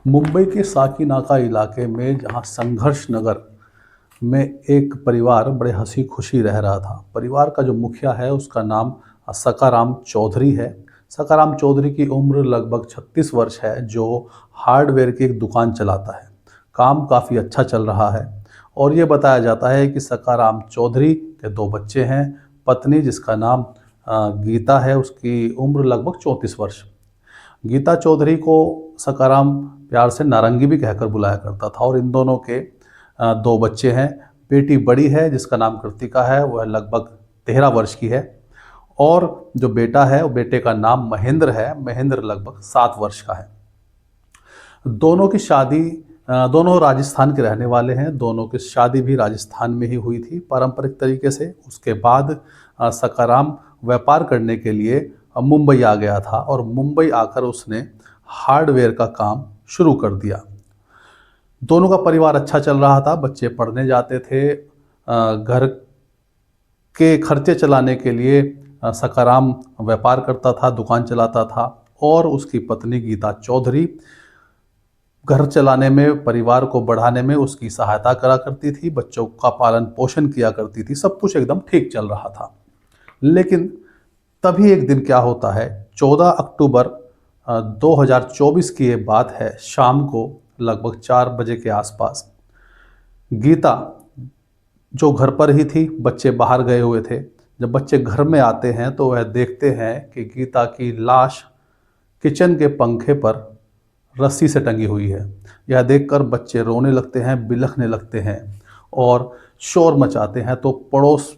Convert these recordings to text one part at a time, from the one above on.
मुंबई के साकीनाका इलाके में जहां संघर्ष नगर में एक परिवार बड़े हंसी खुशी रह रहा था। परिवार का जो मुखिया है उसका नाम सकाराम चौधरी है। सकाराम चौधरी की उम्र लगभग 36 वर्ष है, जो हार्डवेयर की एक दुकान चलाता है। काम काफ़ी अच्छा चल रहा है और ये बताया जाता है कि सकाराम चौधरी के दो बच्चे हैं। पत्नी जिसका नाम गीता है, उसकी उम्र लगभग 34 वर्ष। गीता चौधरी को सकाराम प्यार से नारंगी भी कहकर बुलाया करता था और इन दोनों के दो बच्चे हैं। बेटी बड़ी है जिसका नाम कृतिका है, वह लगभग 13 वर्ष की है और जो बेटा है वो बेटे का नाम महेंद्र है। महेंद्र लगभग 7 वर्ष का है। दोनों की शादी दोनों राजस्थान के रहने वाले हैं। दोनों की शादी भी राजस्थान में ही हुई थी पारंपरिक तरीके से। उसके बाद सकाराम व्यापार करने के लिए मुंबई आ गया था और मुंबई आकर उसने हार्डवेयर का काम शुरू कर दिया। दोनों का परिवार अच्छा चल रहा था, बच्चे पढ़ने जाते थे। घर के खर्चे चलाने के लिए सकाराम व्यापार करता था, दुकान चलाता था और उसकी पत्नी गीता चौधरी घर चलाने में, परिवार को बढ़ाने में उसकी सहायता करा करती थी, बच्चों का पालन पोषण किया करती थी। सब कुछ एकदम ठीक चल रहा था। लेकिन तभी एक दिन क्या होता है, 14 अक्टूबर 2024 की ये बात है। शाम को लगभग 4 बजे के आसपास गीता जो घर पर ही थी, बच्चे बाहर गए हुए थे। जब बच्चे घर में आते हैं तो वह देखते हैं कि गीता की लाश किचन के पंखे पर रस्सी से टंगी हुई है। यह देखकर बच्चे रोने लगते हैं, बिलखने लगते हैं और शोर मचाते हैं। तो पड़ोस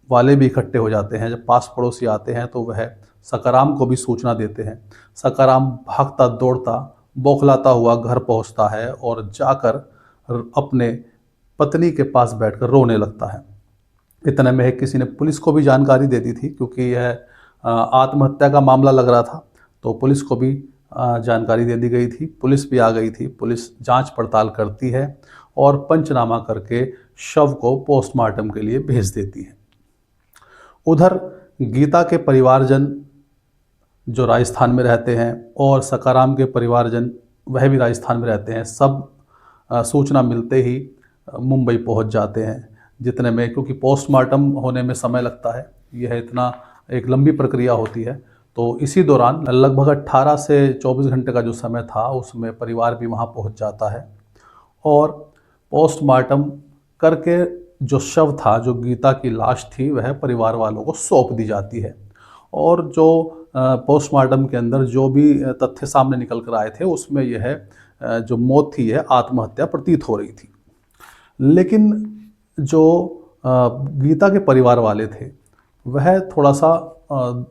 वाले भी इकट्ठे हो जाते हैं। जब पास पड़ोसी आते हैं तो वह सकाराम को भी सूचना देते हैं। सकाराम भागता दौड़ता बौखलाता हुआ घर पहुंचता है और जाकर अपने पत्नी के पास बैठकर रोने लगता है। इतने में किसी ने पुलिस को भी जानकारी दे दी थी, क्योंकि यह आत्महत्या का मामला लग रहा था। तो पुलिस को भी जानकारी दे दी गई थी। पुलिस भी आ गई थी। पुलिस जांच पड़ताल करती है और पंचनामा करके शव को पोस्टमार्टम के लिए भेज देती है। उधर गीता के परिवारजन जो राजस्थान में रहते हैं और सकाराम के परिवारजन वह भी राजस्थान में रहते हैं, सब सूचना मिलते ही मुंबई पहुंच जाते हैं। जितने में, क्योंकि पोस्टमार्टम होने में समय लगता है, यह इतना एक लंबी प्रक्रिया होती है, तो इसी दौरान लगभग 18 से 24 घंटे का जो समय था उसमें परिवार भी वहां पहुंच जाता है और पोस्टमार्टम करके जो शव था, जो गीता की लाश थी, वह परिवार वालों को सौंप दी जाती है। और जो पोस्टमार्टम के अंदर जो भी तथ्य सामने निकल कर आए थे उसमें यह जो मौत थी यह आत्महत्या प्रतीत हो रही थी। लेकिन जो गीता के परिवार वाले थे वह थोड़ा सा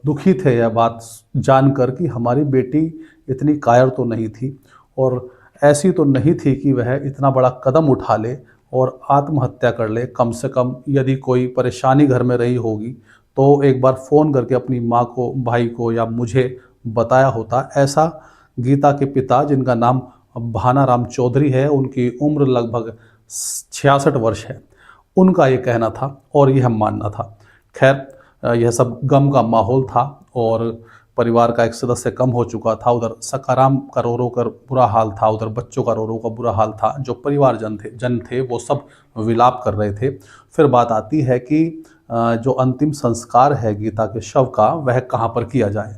दुखी थे यह बात जानकर कि हमारी बेटी इतनी कायर तो नहीं थी और ऐसी तो नहीं थी कि वह इतना बड़ा कदम उठा ले और आत्महत्या कर ले। कम से कम यदि कोई परेशानी घर में रही होगी तो एक बार फ़ोन करके अपनी माँ को, भाई को या मुझे बताया होता। ऐसा गीता के पिता, जिनका नाम भानाराम चौधरी है, उनकी उम्र लगभग 66 वर्ष है, उनका ये कहना था और यह मानना था। खैर, यह सब गम का माहौल था और परिवार का एक सदस्य कम हो चुका था। उधर सकाराम का रो रो कर बुरा हाल था, उधर बच्चों का रो रो का बुरा हाल था। जो परिवारजन थे वो सब विलाप कर रहे थे। फिर बात आती है कि जो अंतिम संस्कार है गीता के शव का, वह कहाँ पर किया जाए।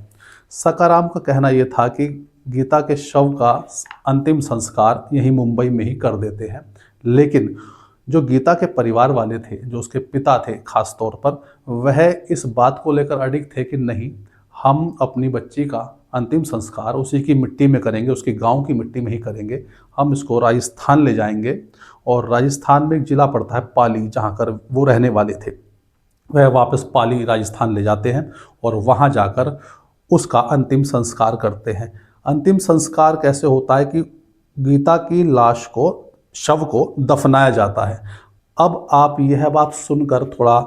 सकाराम का कहना यह था कि गीता के शव का अंतिम संस्कार यहीं मुंबई में ही कर देते हैं। लेकिन जो गीता के परिवार वाले थे, जो उसके पिता थे खास तौर पर, वह इस बात को लेकर अडिग थे कि नहीं, हम अपनी बच्ची का अंतिम संस्कार उसी की मिट्टी में करेंगे, उसकी गांव की मिट्टी में ही करेंगे। हम इसको राजस्थान ले जाएंगे और राजस्थान में एक ज़िला पड़ता है पाली, जहां कर वो रहने वाले थे, वह वापस पाली राजस्थान ले जाते हैं और वहां जाकर उसका अंतिम संस्कार करते हैं। अंतिम संस्कार कैसे होता है कि गीता की लाश को, शव को दफनाया जाता है। अब आप यह बात सुनकर थोड़ा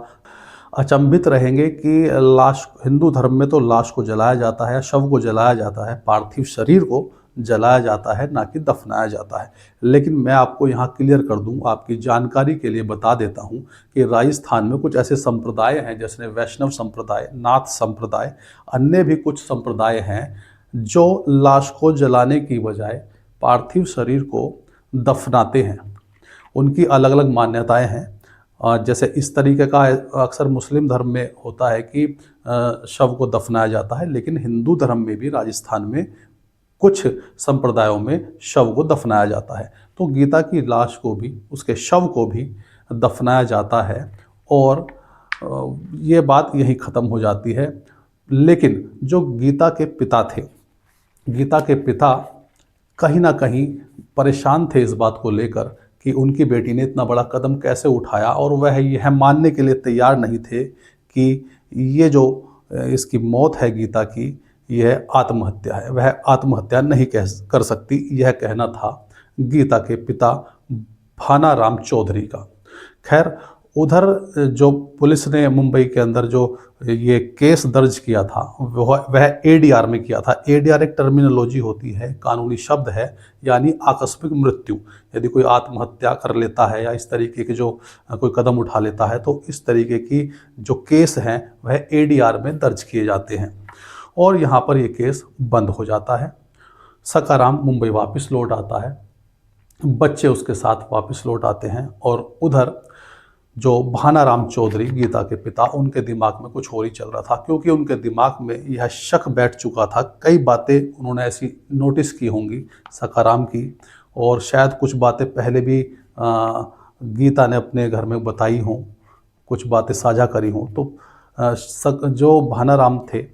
अचंभित रहेंगे कि लाश, हिंदू धर्म में तो लाश को जलाया जाता है, शव को जलाया जाता है, पार्थिव शरीर को जलाया जाता है, ना कि दफनाया जाता है। लेकिन मैं आपको यहाँ क्लियर कर दूँ, आपकी जानकारी के लिए बता देता हूँ कि राजस्थान में कुछ ऐसे संप्रदाय हैं, जैसे वैष्णव संप्रदाय, नाथ संप्रदाय, अन्य भी कुछ संप्रदाय हैं जो लाश को जलाने की बजाय पार्थिव शरीर को दफनाते हैं। उनकी अलग अलग मान्यताएं हैं। जैसे इस तरीके का अक्सर मुस्लिम धर्म में होता है कि शव को दफनाया जाता है, लेकिन हिंदू धर्म में भी राजस्थान में कुछ संप्रदायों में शव को दफनाया जाता है। तो गीता की लाश को भी, उसके शव को भी दफनाया जाता है और ये बात यहीं ख़त्म हो जाती है। लेकिन जो गीता के पिता थे, गीता के पिता कहीं ना कहीं परेशान थे इस बात को लेकर कि उनकी बेटी ने इतना बड़ा कदम कैसे उठाया, और वह यह मानने के लिए तैयार नहीं थे कि ये जो इसकी मौत है गीता की, यह आत्महत्या है। वह आत्महत्या नहीं कर सकती, यह कहना था गीता के पिता भानाराम चौधरी का। खैर, उधर जो पुलिस ने मुंबई के अंदर जो ये केस दर्ज किया था वह एडीआर में किया था। एडीआर एक टर्मिनोलॉजी होती है, कानूनी शब्द है, यानी आकस्मिक मृत्यु। यदि कोई आत्महत्या कर लेता है या इस तरीके के जो कोई कदम उठा लेता है, तो इस तरीके की जो केस हैं वह एडीआर में दर्ज किए जाते हैं और यहाँ पर ये केस बंद हो जाता है। सकाराम मुंबई वापस लौट आता है, बच्चे उसके साथ वापस लौट आते हैं और उधर जो भानाराम चौधरी गीता के पिता, उनके दिमाग में कुछ और ही चल रहा था, क्योंकि उनके दिमाग में यह शक बैठ चुका था। कई बातें उन्होंने ऐसी नोटिस की होंगी सकाराम की, और शायद कुछ बातें पहले भी गीता ने अपने घर में बताई हों, कुछ बातें साझा करी हों। तो जो भानाराम थे,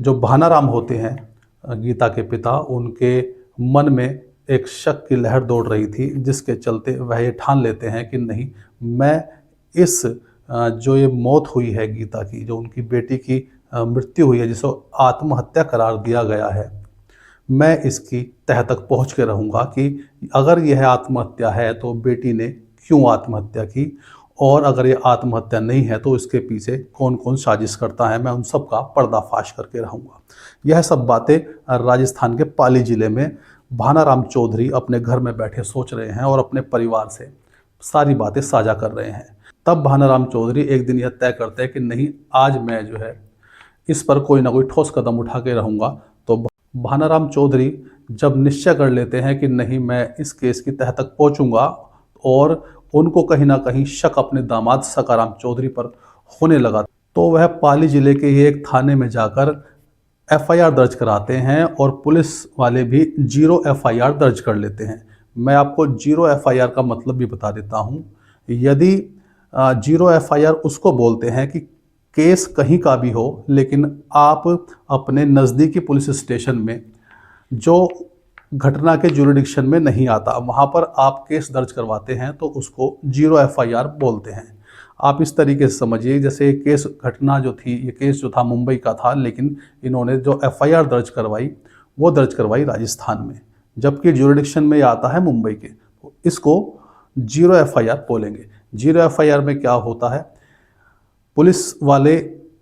जो भानाराम होते हैं गीता के पिता, उनके मन में एक शक की लहर दौड़ रही थी, जिसके चलते वह ये ठान लेते हैं कि नहीं, मैं इस जो ये मौत हुई है गीता की, जो उनकी बेटी की मृत्यु हुई है, जिसको आत्महत्या करार दिया गया है, मैं इसकी तह तक पहुंच के रहूँगा कि अगर यह आत्महत्या है तो बेटी ने क्यों आत्महत्या की, और अगर ये आत्महत्या नहीं है तो इसके पीछे कौन कौन साजिश करता है, मैं उन सब का पर्दाफाश करके रहूँगा। यह सब बातें राजस्थान के पाली ज़िले में भानाराम चौधरी अपने घर में बैठे सोच रहे हैं और अपने परिवार से सारी बातें साझा कर रहे हैं। तब भानाराम चौधरी एक दिन यह तय करते हैं कि नहीं, आज मैं जो है इस पर कोई ना कोई ठोस कदम उठा के रहूँगा। तो भानाराम चौधरी जब निश्चय कर लेते हैं कि नहीं, मैं इस केस की तह तक पहुँचूँगा, और उनको कहीं ना कहीं शक अपने दामाद सकाराम चौधरी पर होने लगा, तो वह पाली ज़िले के ही एक थाने में जाकर एफआईआर दर्ज कराते हैं और पुलिस वाले भी 0 एफआईआर दर्ज कर लेते हैं। मैं आपको 0 एफआईआर का मतलब भी बता देता हूँ। यदि 0 एफआईआर उसको बोलते हैं कि केस कहीं का भी हो, लेकिन आप अपने नज़दीकी पुलिस स्टेशन में जो घटना के जुरिडिक्शन में नहीं आता, वहाँ पर आप केस दर्ज करवाते हैं, तो उसको 0 एफआईआर बोलते हैं। आप इस तरीके से समझिए, जैसे केस घटना जो थी, ये केस जो था मुंबई का था, लेकिन इन्होंने जो एफआईआर दर्ज करवाई वो दर्ज करवाई राजस्थान में, जबकि जुरिडिक्शन में ये आता है मुंबई के। तो इसको 0 एफआईआर बोलेंगे। 0 एफआईआर में क्या होता है, पुलिस वाले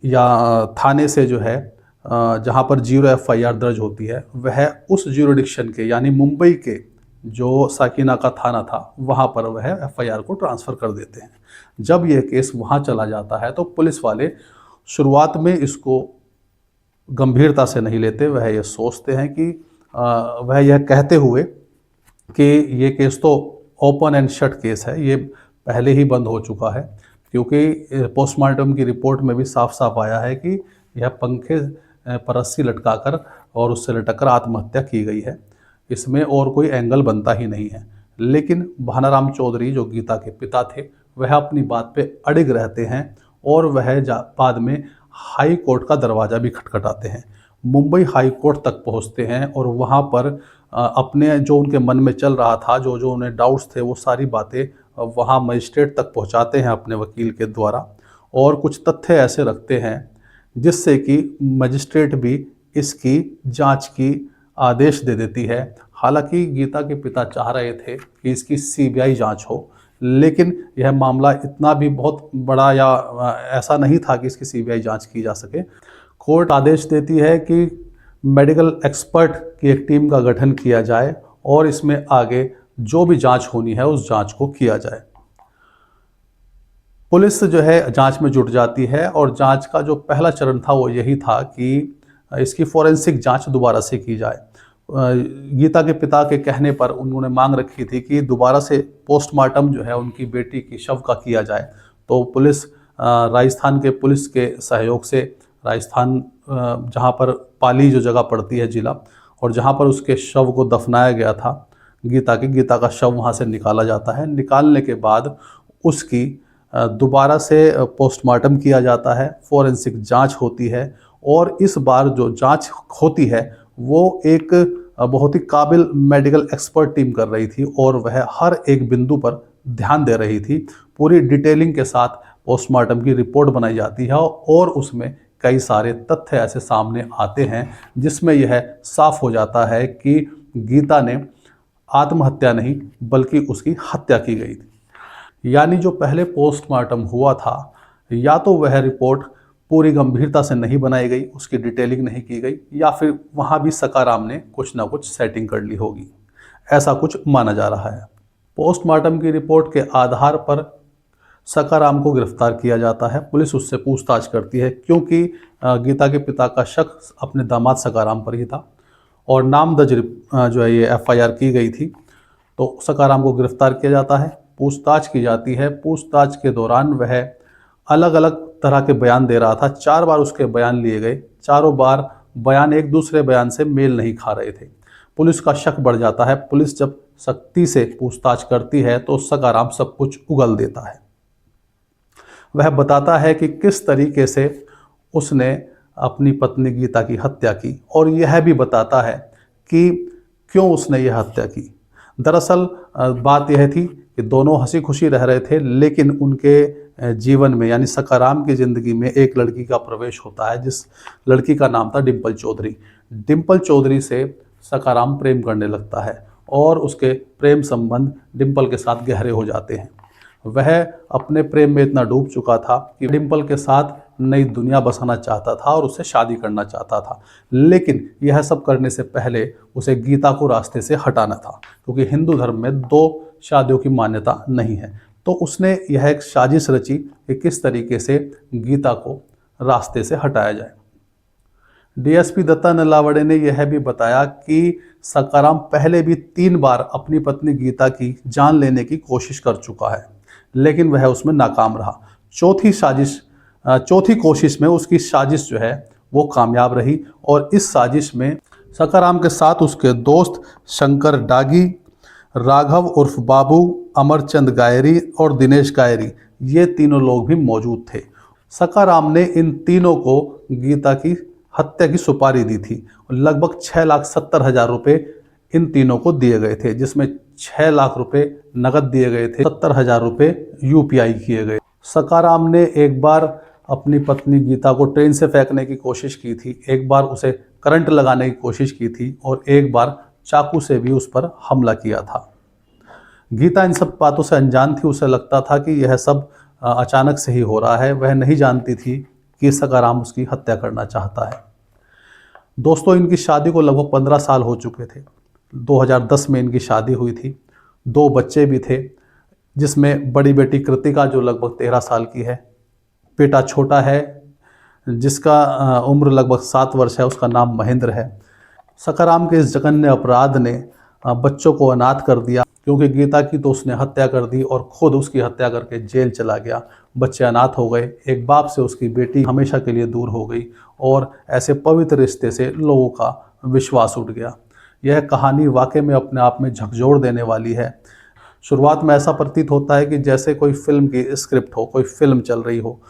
या थाने से जो है जहाँ पर 0 एफआईआर दर्ज होती है, वह उस जुरिडिक्शन के यानी मुंबई के जो साकिना का थाना था, वहाँ पर वह एफआईआर को ट्रांसफ़र कर देते हैं। जब यह केस वहाँ चला जाता है तो पुलिस वाले शुरुआत में इसको गंभीरता से नहीं लेते। वह ये सोचते हैं कि वह यह कहते हुए कि ये केस तो ओपन एंड शट केस है, ये पहले ही बंद हो चुका है, क्योंकि पोस्टमार्टम की रिपोर्ट में भी साफ साफ आया है कि यह पंखे पर रस्सी लटकाकर और उससे लटककर आत्महत्या की गई है, इसमें और कोई एंगल बनता ही नहीं है। लेकिन भानाराम चौधरी जो गीता के पिता थे, वह अपनी बात पे अड़िग रहते हैं और वह बाद में हाई कोर्ट का दरवाज़ा भी खटखटाते हैं। मुंबई हाई कोर्ट तक पहुंचते हैं और वहां पर अपने जो उनके मन में चल रहा था, जो जो उन्हें डाउट्स थे, वो सारी बातें वहां मजिस्ट्रेट तक पहुंचाते हैं अपने वकील के द्वारा, और कुछ तथ्य ऐसे रखते हैं जिससे कि मजिस्ट्रेट भी इसकी जांच की आदेश दे देती है। हालांकि गीता के पिता चाह रहे थे कि इसकी सीबीआई जांच हो, लेकिन यह मामला इतना भी बहुत बड़ा या ऐसा नहीं था कि इसकी सीबीआई जांच की जा सके। कोर्ट आदेश देती है कि मेडिकल एक्सपर्ट की एक टीम का गठन किया जाए और इसमें आगे जो भी जांच होनी है उस जांच को किया जाए। पुलिस जो है जांच में जुट जाती है और जांच का जो पहला चरण था वो यही था कि इसकी फॉरेंसिक जांच दोबारा से की जाए। गीता के पिता के कहने पर उन्होंने मांग रखी थी कि दोबारा से पोस्टमार्टम जो है उनकी बेटी की शव का किया जाए। तो पुलिस राजस्थान के पुलिस के सहयोग से राजस्थान जहाँ पर पाली जो जगह पड़ती है ज़िला, और जहाँ पर उसके शव को दफनाया गया था गीता का शव वहाँ से निकाला जाता है। निकालने के बाद उसकी दोबारा से पोस्टमार्टम किया जाता है, फोरेंसिक जांच होती है, और इस बार जो जांच होती है वो एक बहुत ही काबिल मेडिकल एक्सपर्ट टीम कर रही थी, और वह हर एक बिंदु पर ध्यान दे रही थी। पूरी डिटेलिंग के साथ पोस्टमार्टम की रिपोर्ट बनाई जाती है, और उसमें कई सारे तथ्य ऐसे सामने आते हैं जिसमें यह साफ हो जाता है कि गीता ने आत्महत्या नहीं बल्कि उसकी हत्या की गई थी। यानी जो पहले पोस्टमार्टम हुआ था, या तो वह रिपोर्ट पूरी गंभीरता से नहीं बनाई गई, उसकी डिटेलिंग नहीं की गई, या फिर वहाँ भी सकाराम ने कुछ ना कुछ सेटिंग कर ली होगी, ऐसा कुछ माना जा रहा है। पोस्टमार्टम की रिपोर्ट के आधार पर सकाराम को गिरफ्तार किया जाता है। पुलिस उससे पूछताछ करती है, क्योंकि गीता के पिता का शक अपने दामाद सकाराम पर ही था, और नामदर्ज जो है ये एफआईआर की गई थी। तो सकाराम को गिरफ्तार किया जाता है, पूछताछ की जाती है। पूछताछ के दौरान वह अलग अलग तरह के बयान दे रहा था। 4 बार उसके बयान लिए गए, चारों बार बयान एक दूसरे बयान से मेल नहीं खा रहे थे। पुलिस का शक बढ़ जाता है। पुलिस जब सख्ती से पूछताछ करती है तो सकाराम सब कुछ उगल देता है। वह बताता है कि किस तरीके से उसने अपनी पत्नी गीता की हत्या की, और यह भी बताता है कि क्यों उसने यह हत्या की। दरअसल बात यह थी कि दोनों हंसी खुशी रह रहे थे, लेकिन उनके जीवन में यानी सकाराम की ज़िंदगी में एक लड़की का प्रवेश होता है, जिस लड़की का नाम था डिम्पल चौधरी। डिम्पल चौधरी से सकाराम प्रेम करने लगता है, और उसके प्रेम संबंध डिम्पल के साथ गहरे हो जाते हैं। वह अपने प्रेम में इतना डूब चुका था कि डिम्पल के साथ नई दुनिया बसाना चाहता था और उससे शादी करना चाहता था। लेकिन यह सब करने से पहले उसे गीता को रास्ते से हटाना था, क्योंकि हिंदू धर्म में 2 शादियों की मान्यता नहीं है। तो उसने यह एक साजिश रची कि किस तरीके से गीता को रास्ते से हटाया जाए। डीएसपी दत्ता नलावड़े ने यह भी बताया कि सकाराम पहले भी 3 बार अपनी पत्नी गीता की जान लेने की कोशिश कर चुका है, लेकिन वह उसमें नाकाम रहा। चौथी कोशिश में उसकी साजिश जो है वो कामयाब रही, और इस साजिश में सकाराम के साथ उसके दोस्त शंकर डागी, राघव उर्फ बाबू, अमरचंद गायरी और दिनेश गायरी, ये तीनों लोग भी मौजूद थे। सकाराम ने इन तीनों को गीता की हत्या की सुपारी दी थी। लगभग 6,70,000 रुपये इन तीनों को दिए गए थे, जिसमें 6 लाख रुपए नकद दिए गए थे, 70,000 रुपये यूपीआई किए गए। सकाराम ने एक बार अपनी पत्नी गीता को ट्रेन से फेंकने की कोशिश की थी, एक बार उसे करंट लगाने की कोशिश की थी, और एक बार चाकू से भी उस पर हमला किया था। गीता इन सब बातों से अनजान थी। उसे लगता था कि यह सब अचानक से ही हो रहा है। वह नहीं जानती थी कि सकाराम उसकी हत्या करना चाहता है। दोस्तों, इनकी शादी को लगभग 15 साल हो चुके थे। 2010 में इनकी शादी हुई थी। 2 बच्चे भी थे, जिसमें बड़ी बेटी कृतिका जो लगभग 13 साल की है, बेटा छोटा है जिसका उम्र लगभग 7 वर्ष है, उसका नाम महेंद्र है। सकाराम के इस जघन्य अपराध ने बच्चों को अनाथ कर दिया, क्योंकि गीता की तो उसने हत्या कर दी और खुद उसकी हत्या करके जेल चला गया। बच्चे अनाथ हो गए। एक बाप से उसकी बेटी हमेशा के लिए दूर हो गई, और ऐसे पवित्र रिश्ते से लोगों का विश्वास उठ गया। यह कहानी वाकई में अपने आप में झकझोर देने वाली है। शुरुआत में ऐसा प्रतीत होता है कि जैसे कोई फिल्म की स्क्रिप्ट हो, कोई फिल्म चल रही हो।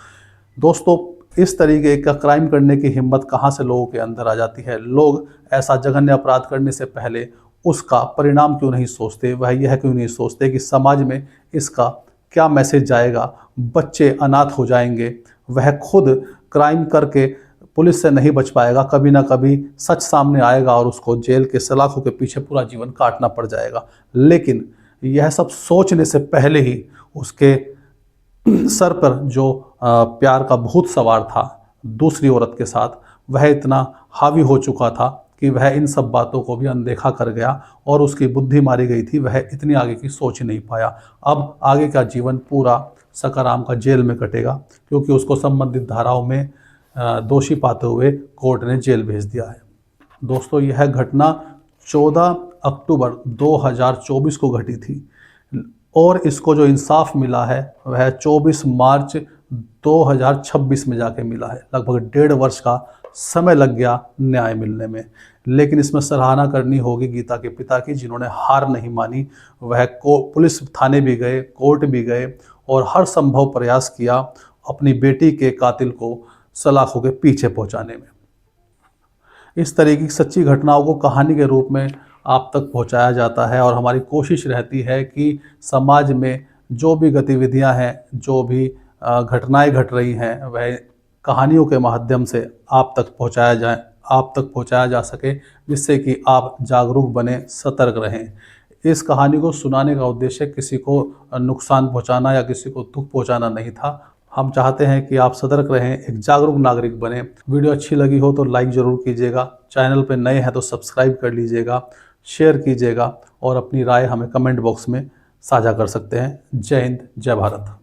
दोस्तों, इस तरीके का क्राइम करने की हिम्मत कहाँ से लोगों के अंदर आ जाती है? लोग ऐसा जघन्य अपराध करने से पहले उसका परिणाम क्यों नहीं सोचते? वह यह क्यों नहीं सोचते कि समाज में इसका क्या मैसेज जाएगा? बच्चे अनाथ हो जाएंगे, वह खुद क्राइम करके पुलिस से नहीं बच पाएगा, कभी ना कभी सच सामने आएगा और उसको जेल के सलाखों के पीछे पूरा जीवन काटना पड़ जाएगा। लेकिन यह सब सोचने से पहले ही उसके सर पर जो प्यार का भूत सवार था दूसरी औरत के साथ, वह इतना हावी हो चुका था कि वह इन सब बातों को भी अनदेखा कर गया, और उसकी बुद्धि मारी गई थी। वह इतनी आगे की सोच ही नहीं पाया। अब आगे का जीवन पूरा सकाराम का जेल में कटेगा, क्योंकि उसको संबंधित धाराओं में दोषी पाते हुए कोर्ट ने जेल भेज दिया है। दोस्तों, यह घटना 14 अक्टूबर 2024 को घटी थी और इसको जो इंसाफ मिला है वह 24 मार्च 2026 में जाके मिला है। लगभग 1.5 वर्ष का समय लग गया न्याय मिलने में। लेकिन इसमें सराहना करनी होगी गीता के पिता की, जिन्होंने हार नहीं मानी। वह पुलिस थाने भी गए, कोर्ट भी गए और हर संभव प्रयास किया अपनी बेटी के कातिल को सलाखों के पीछे पहुंचाने में। इस तरीके की सच्ची घटनाओं को कहानी के रूप में आप तक पहुंचाया जाता है और हमारी कोशिश रहती है कि समाज में जो भी गतिविधियां हैं, जो भी घटनाएं घट रही हैं, वह कहानियों के माध्यम से आप तक पहुंचाया जा सके, जिससे कि आप जागरूक बने, सतर्क रहें। इस कहानी को सुनाने का उद्देश्य किसी को नुकसान पहुंचाना या किसी को दुख पहुंचाना नहीं था। हम चाहते हैं कि आप सतर्क रहें, एक जागरूक नागरिक बने। वीडियो अच्छी लगी हो तो लाइक ज़रूर कीजिएगा, चैनल पर नए हैं तो सब्सक्राइब कर लीजिएगा, शेयर कीजिएगा और अपनी राय हमें कमेंट बॉक्स में साझा कर सकते हैं। जय हिंद, जय भारत।